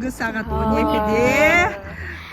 Түнгі сағат 12-де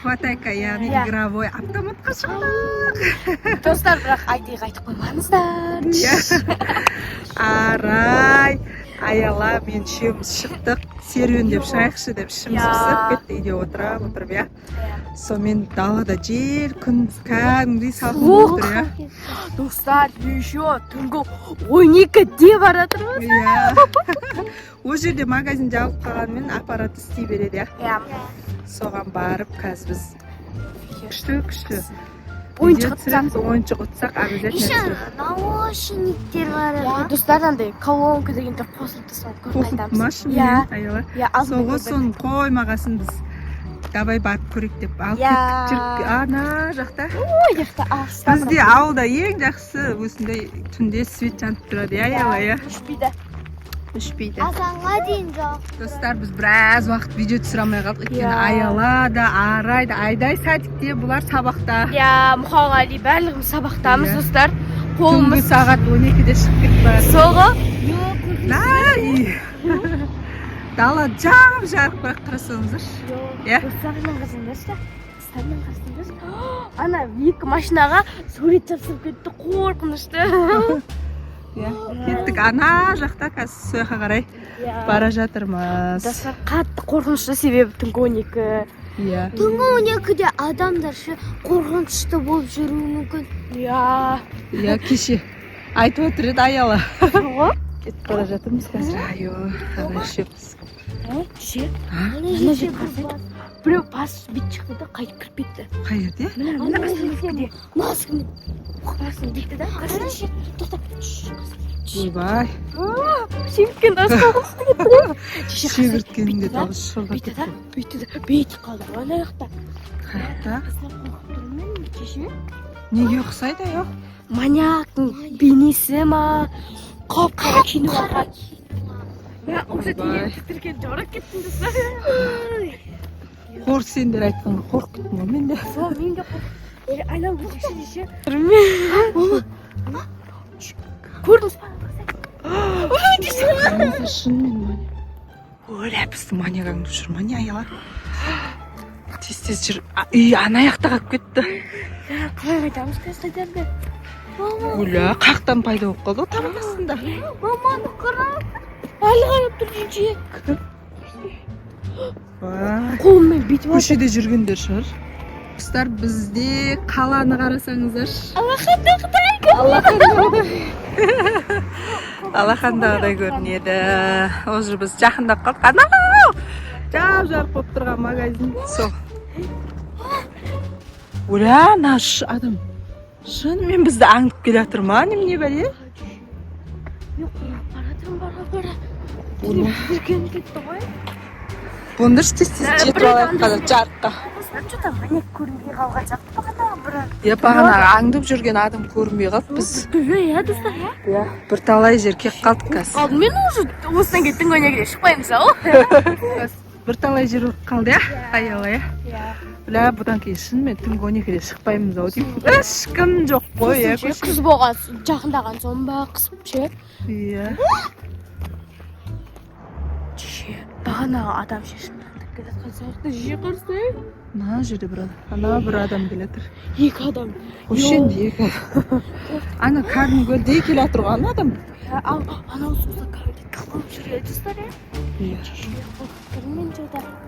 Хватайка, яғни игровой автоматқа шықтық. Достар, бірақ айтайық айтып қоймаңыздар. Арай, Аяла, мен үшеуміз шықтық. Серуендеп шығайықшы деп ішіміз пысып кетті. Үйде отырып, я. Сонымен далада жел, күн кәдімгідей салқын болып тұр, я. Достар, еще түнгі 12-де баратырмыз. Ол жерде магазин жауып қалғанымен аппарат істей береді, я. Соған барып, қазір біз күшті ойыншық ұтсақ, обязательно. Наушниктер бар. Достар, андай колонка дегенде қосылып тұрсақ қосылып машинамен, Аяла. Соғы соның қоймағасын біз давай барып көрек деп алып кеттік жүріп. Ана жақта. Бізде ауылда ең жақсы осындай түнде свет жанып тұрады, Аяла, я. Үшпейді. Азанға дейін жоқ. Достар, біз біраз уақыт видео түсіре алмай қалдық. Өйткені Аяла да, Арай да, Айдай садикте, бұлар сабақта. Мұхағали барлығымыз сабақтамыз, достар. Түнгі сағат 12-де шығып кетіп барады. Соғы? Дала жарық бірақ қарасаңыздар. Достармен қарасаңдаршы. Ана екі машинаға сурет жасап кетті, қорқынышты. Кеттік ана жақта қазір сояққа қарай бара жатырмыз. Достар, қатты қорқынышты себебі түнгі 12. Түнгі 12-де адамдар қорқынышты болып жүруі мүмкін. Кеше айтып отыр еді Аяла. Кетіп бара жатырмыз қазір. Қалай ішеміз. Біреу бас бет шықты да қайтып кіріп кетті. Қай жерде? Мына астанаскіде. Маскамен. Қасын бетті да қасын тоқтап. Ойбай. Шегірткен дауыс қоқысты кетті. Шегірткенінде дауыс шығып кетті да. Бейті қалды. Ана аяқта. Қаяқта? Кеше? Неге ұқсайды, аяқ? Маньяктың бейнесі ма? Қап-қара кино бар. Уже тіркен жарық кеттім достар. Қорқ сендер айтқанға қорқ кеттім ғой мен де. Мен де қорқ. Айнам өтекші. Көрдіңіз ба? Шынымен маня. Өлә, бізді маня қаңдып жүр, маня Аяла. Тез жүр. Үй ана аяқта қалып кетті. Қалай айтамыз қайсайдарды? Өлә, қақтан пайда болып қалды табақ астында. Маманы қарап. Әлі қарап тұр жүйек. Қолыммен бүйтіп көшеде жүргендер шығар. Достар, бізде қаланы қарасаңыздар. Алақандағыдай көрінеді. Уже біз жақындап қалдық. Анау! Жап-жарық болып тұрған магазин. Сол. Оля, наш адам. Шынымен бізді аңдып келе жатыр ма? Немене бәле? Бара. Тіркен кетті ғой. Бұнды тез жетіп алайық қазір жарыққа. Что-то манек көрінбей қалған сияқты бағанағы бір. Бағанағы аңдып жүрген адам көрінбей қалды біз. Достар, Бірталай жер кеп қалдық қазір. Алдымен уже осыдан кейін түнгі 12-де шықпаймыз ау. Бірталай жер болып қалды, Аяла, Бля, бұдан кейін шынымен түнгі 12-де шықпаймыз ау деймін. Ешкім жоқ қой, Қыз болған жақындаған соң ба қысып ше? Бағанағы адам шешімдік келеткен сияқты жиі қырсай. Мына жерде бір адам. Ана бір адам келетір. Екі адам. Өшенде екі адам. Ана кәдімгі келе тұрған адам. Анау сөзі кәдімгі қалып жүреді достар,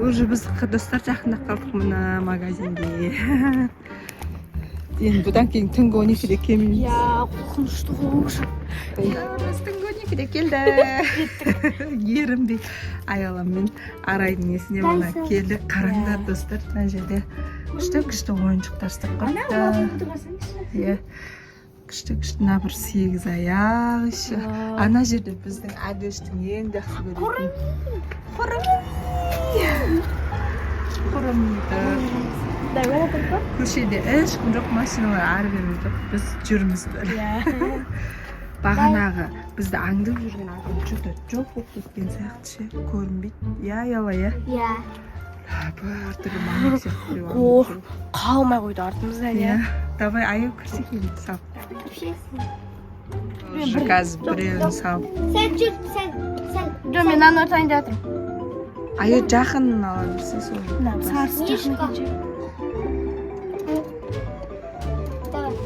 Уже біз достар жақындап қалдық мына магазинге. Енді бұдан кейін түнгі 12-де келмейміз. Қорқынышты ғой. Біз түнгі 12-де келді. Ерімдей Аяламмен Арайдың есіне мына келді. Қараңдар достар, мына жерде күшті ойыншықтар ұстап қойыпты. Күшті мына бір 8 аяқ іші. Ана жерде біздің Әдештің ең жақсы көретін Құрымды. Көшеде ешкім жоқ, машиналар ары бері жоқ. Біз жүрміз бір. Бағанағы бізді аңдып жүрген адам жүр жоқ болып кеткен сияқты көрінбейді. Аяла, Бір түрлі маңыз сияқты біреу аңдып жүр. Қалмай қойды артымыздан, Давай аяу кірсек енді салып. Қазір біреуін салып. Сен жүр, сен. Мен ана ортайында жатырмын. Аю жақын аламыз сол. Мына сарысы жақын кетші.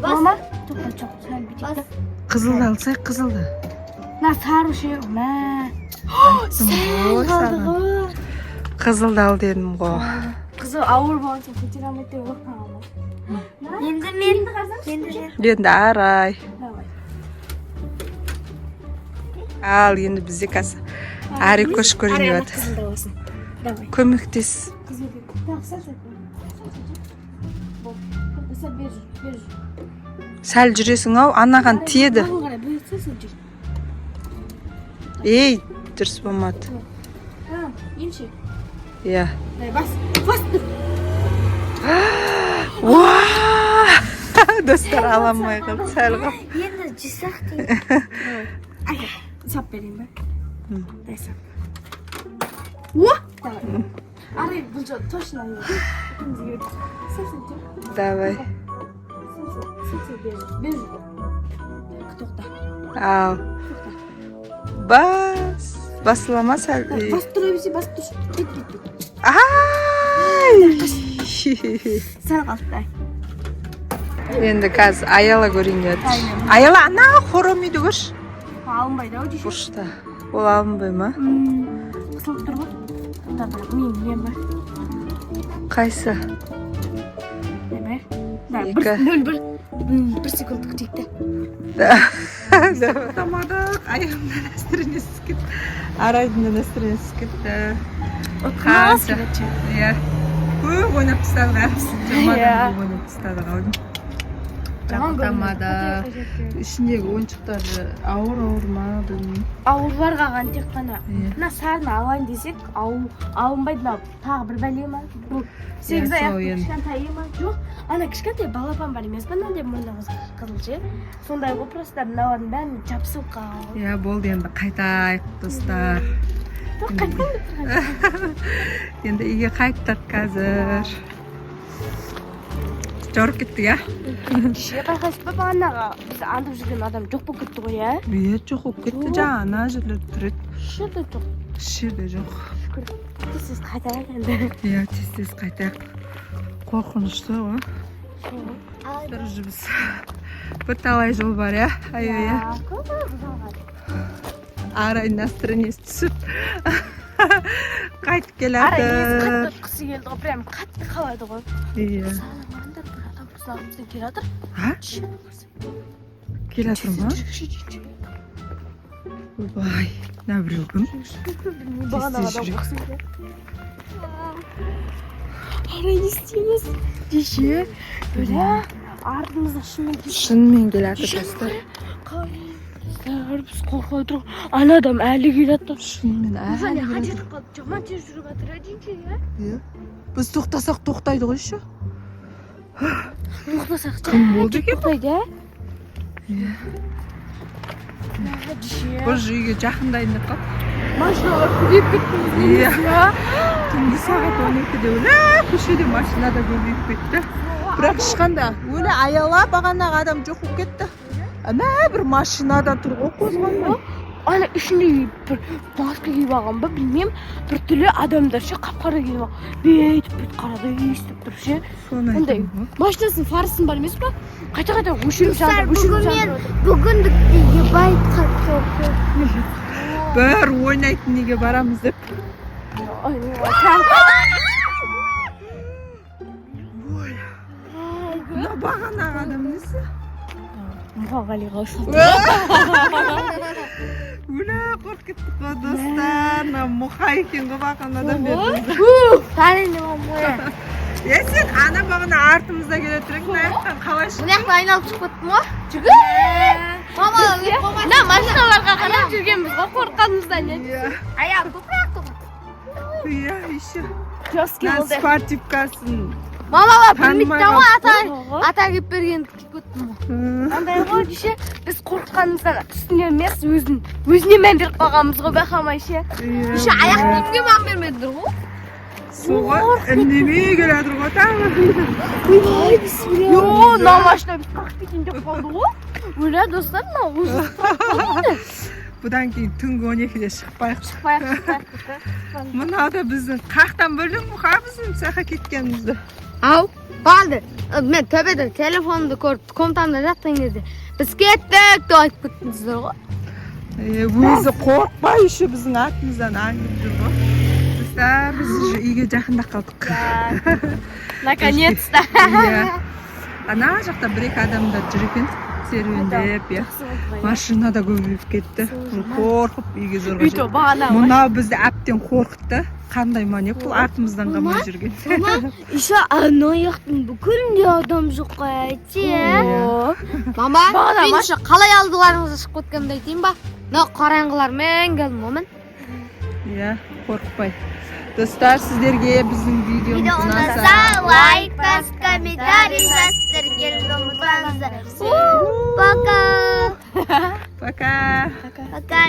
Бас. Мама, тоқта жоқ, сәл бүйтейік. Қызылды алсақ, қызылды. Мына сары ше, мә. Ой, саған. Қызылды ал дедім ғой. Қызы ауыр болғанша көтер алмайды деп оқыған. Енді мен. Енді Енді арай. Давай. Ал енді бізде қазір әрі көш көрініп жатыр. Қызылды болсын. Давай. Көмектес. Қызыл деп. Так, сәл. Сәл бер жүр. Сәл жүресің ау, анаған тиеді. Маған қарай бұйыртса сәл жүр. Ей, дұрыс болмады. Ha, енші. Иә. Бас тұр. Достар аламай қалды, сәл қап. енді жисақ дейді. Ай, сап берейін бе? Дай сап. Давай. Арай, бұл жол точно ай. Сәл жүр. Давай. Сәл бер жүр. Тоқта. Ал. Басылама сәл. Бас тұра берсе, бас тұр. Бет. Ай! Сәл қалды. Енді қазір аяла көрейін деді. Аяла ана хоромиді көрш. Алынбайды ау дейші. Бұрышта. Ол алынбай ма? Қысылып тұр ғой. Мен бар. Қайсы? Бар. Екі. 1 секунд күтейікті. Тамадық. Аяғымда настроениесі кетті. Арайдың настроениесі кетті. Отқанағыз келетші. Иә. Көп ойнап тастадық әріпсін. Жамадан ойнап тастадық аудың. Тамадық. Ішіндегі ойыншықтары ауыр ма білмеймін. Ауырлар қалған тек қана. Иә. Мына сарыны алайын десек, алынбайды ма? Тағы бір бәле ма? Бұл 8 аяқты кішкентай ма? Жоқ, ана кішкентай балапан бар емес па? Мынандай мойны қызыл ше. Сондай ғой, просто мыналардың бәрін жабысып қалған. Иә, болды енді қайтайық достар. Енді үйге қайттық қазір. Жорып кеттік, иә? Кеше байқайсыз ба бағанаға біз андып жүрген адам жоқ болып кетті ғой, иә? Бүйет жоқ болып кетті, жаңа жерлер тұрет. Шерде жоқ. Шерде жоқ. Тез қайтайық енді. Иә, тез қайтайық. Қорқынышты ғой. Бір біз бірталай жол бар, иә? Ай-ай-ай. Арай настроениесі түсіп қайтып келатыр. Арай қатты қысы келді ғой, прям қатты қалайды ғой. Иә. Санаманда бір адам біздің келатыр. А? Келатыр ма? Ойбай, мына біреу кім? Бағанағы адам қысы келді. Арай не істейміз? Деше, бөлі артымызда шынымен келатыр достар. Біз қорқай тұрық. Ана адам әлі келатыр. Шынымен әлі келатыр. Жаман тез жүріп жатыр, әдейінше, иә? Біз тоқтасақ тоқтайды ғой еще. Тоқтасақ Кім болды екен? тоқтайды, ә? Иә. Деше. Бұл үйге жақындайын деп қап. Машиналар көбейіп кеттіңіз. Иә. Түнгі сағат 12-де көшеде машинада көбейіп кетті. Бірақ ешқанда өлі аяла бағанағы адам жоқ болып кетті. Ана бір машинада тұр ғой қозғалмай. Ана ішінде бір маска киіп алған ба, білмеймін. Bir türlü adamдар ше қап-қара киіп алған. Бүйтіп қарады, естіп тұр ше. Сондай. Машинасының фарысын бар емес па? Қайта-қайта өшіріп жатыр. Бүгіндік байт қатты. Бір ойнайтын неге барамыз деп. Мына бағанағы адам несі? Мұқағалиға ұшылды. Өлі қорқып кеттік қой достар. Мұқа екен ғой бағанадан бердіңіз. Әрине мұя. Сен ана бағана артымызда келе тұрың, аяқтан қалай шықтың? Бұл яқты айналып шығып кеттім ғой. Жүгір. Мына машиналарға қарап жүргенбіз ғой қорыққанымыздан. Аяқ топырақ. Иә, еще. Жесткий болды. Спортивкасын. Мамаға білмейді ғой ата кеп берген кеп кеттім ғой. Андай ғой десе, біз қорыққанымыздан үстіне емес, өзіне мән беріп қалғанбыз ғой байқамай ше. Десе аяқ киімге мән бермедіңдер ғой. Суға үндемей келатыр ғой тағы. Йо, мына машина біз қақып кетейін деп қалды ғой. Өлә достар, мына өзі Бұдан кейін түнгі 12-де шықпайық. Шықпайық. Мынау біздің қақтан бөлдің мұқа біздің сақа кеткенімізді. Ау, балды. Мен төбеде телефонымды көріп, комнатамда жатқан кезде біз кеттік деп айтып кеттіңіздер ғой. Өзі қорықпай еще біздің артымыздан аңдып жүр ғой. Біз уже үйге жақындап қалдық. Наконец-то. Ана жақта бір-екі адамдар жүр екен. Серуендеп, машина да көбейіп кетті. Қорқып үйге зорға Үйті бағана. Мұнау бізді әптен қорқытты. Қандай манек бұл артымыздан қалмай жүрген. Мама, еще ана жақтың бүкілінде адам жоқ қой әйтсе. Мама, мен еще қалай алдыларыңызды шығып кеткенімді айтайын ба? Қараңғылармен келдім момын. Иә, қорықпай. Достар, сіздерге біздің видеомыз ұнаса, лайк, комментарий жаздырып ұмытпаңыздар. Пока. Пока. Пока.